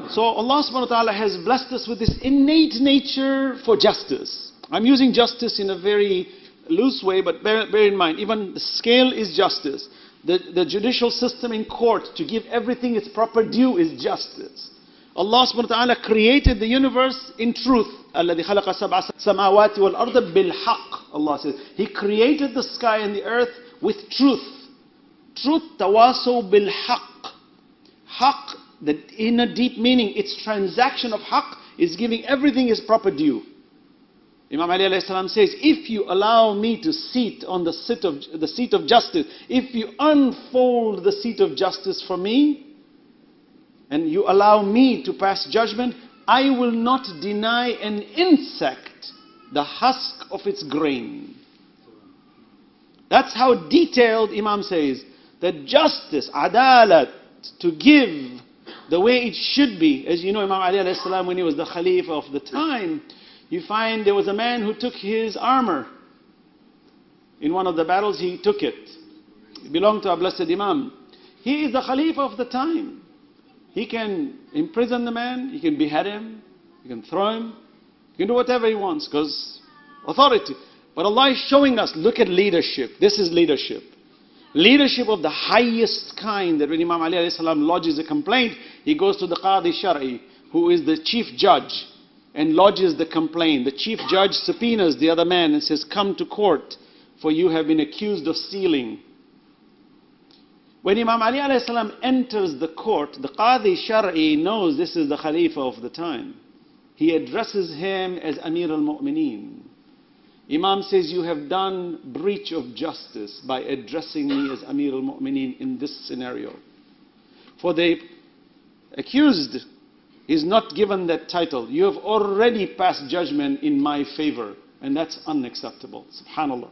So Allah subhanahu wa ta'ala has blessed us with this innate nature for justice. I'm using justice in a very loose way, but bear in mind, even the scale is justice. The judicial system in court to give everything its proper due is justice. Allah subhanahu wa ta'ala created the universe in truth. الَّذِي خَلَقَ سَبْعَ سَمَاوَاتِ وَالْأَرْضَ بِالْحَقِّ. Allah says, He created the sky and the earth with truth. Truth, tawasaw bil-haqq. Haqq, the inner deep meaning, its transaction of haqq is giving everything its proper due. Imam Ali alayhi salam says, if you allow me to sit on the seat of justice, if you unfold the seat of justice for me, and you allow me to pass judgment, I will not deny an insect the husk of its grain. That's how detailed Imam says that justice, adalat, to give the way it should be. As you know, Imam Ali alayhi salam, when he was the Khalifa of the time, you find there was a man who took his armor. In one of the battles, he took it. It belonged to our blessed Imam. He is the Khalifa of the time. He can imprison the man, he can behead him, he can throw him, he can do whatever he wants, because authority. But Allah is showing us, look at leadership. This is leadership. Leadership of the highest kind, that when Imam Ali alayhi salam lodges a complaint, he goes to the Qadi Shar'i, who is the chief judge, and lodges the complaint. The chief judge subpoenas the other man and says, come to court, for you have been accused of stealing. When Imam Ali alayhi salam enters the court, the Qadi Shar'i knows this is the Khalifa of the time. He addresses him as Amir al-Mu'mineen. Imam says, you have done breach of justice by addressing me as Amir al-Mu'mineen in this scenario. For the accused is not given that title. You have already passed judgment in my favor, and that's unacceptable. Subhanallah.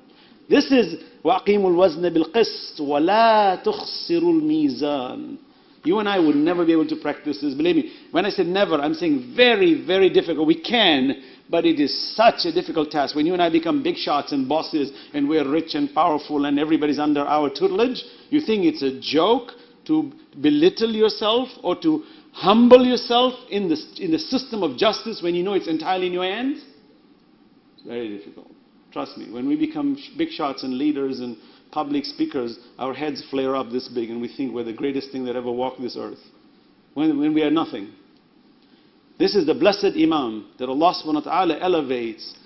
This is وَأَقِيمُوا الْوَزْنَ بِالْقِسْطِ وَلَا تُخْسِرُوا الْمِيزَانِ. You and I would never be able to practice this. Believe me, when I said never, I'm saying very, very difficult. We can, but it is such a difficult task. When you and I become big shots and bosses and we're rich and powerful and everybody's under our tutelage, you think it's a joke to belittle yourself or to humble yourself in the system of justice when you know it's entirely in your hands? It's very difficult. Trust me, when we become big shots and leaders and public speakers, our heads flare up this big and we think we're the greatest thing that ever walked this earth. When we are nothing. This is the blessed Imam that Allah subhanahu wa ta'ala elevates.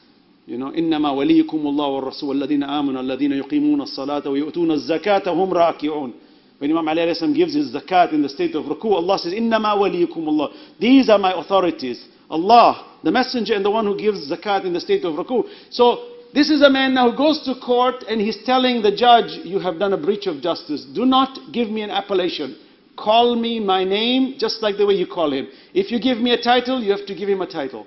You know, إِنَّمَا وَلِيكُمُ اللَّهُ وَالرَّسُولُ الَّذِينَ آمَنُوا الَّذِينَ يُقِيمُونَ الصَّلَاةَ وَيُؤْتُونَ الزَّكَاةَ وَهُمْ رَاكِعُونَ. When Imam Ali alayhi salam gives his zakat in the state of ruku, Allah says, إِنَّمَا وَلِيكُمُ اللَّهُ. These are my authorities. Allah, the messenger and the one who gives zakat in the state of ruku. So, this is a man now who goes to court and he's telling the judge, you have done a breach of justice. Do not give me an appellation. Call me my name just like the way you call him. If you give me a title, you have to give him a title.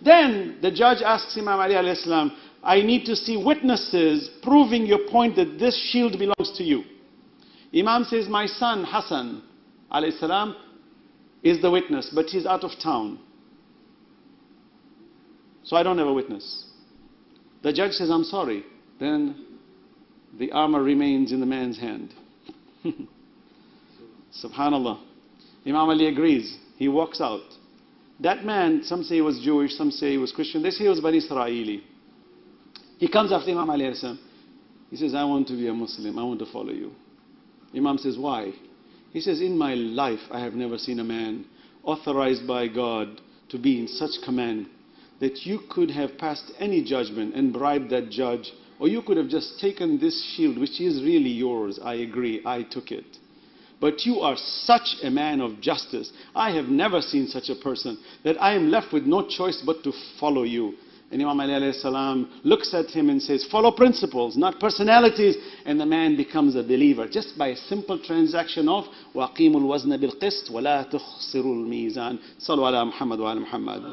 Then the judge asks Imam Ali alayhi salam, I need to see witnesses proving your point that this shield belongs to you. Imam says, my son Hassan alayhi salam is the witness, but he's out of town. So I don't have a witness. The judge says, I'm sorry. Then the armor remains in the man's hand. Subhanallah. Imam Ali agrees. He walks out. That man, some say he was Jewish, some say he was Christian, they say he was Bani Israeli. He comes after Imam Ali alayhi salam. He says, I want to be a Muslim. I want to follow you. Imam says, why? He says, in my life I have never seen a man authorized by God to be in such command that you could have passed any judgment and bribed that judge, or you could have just taken this shield, which is really yours. I agree, I took it. But you are such a man of justice. I have never seen such a person that I am left with no choice but to follow you. And Imam Ali alayhi salam looks at him and says, follow principles, not personalities. And the man becomes a believer just by a simple transaction of وَأَقِيمُوا الْوَزْنَ بِالْقِسْطِ وَلَا تُخْسِرُوا الْمِيزَانِ. صلوا على محمد وعلى محمد.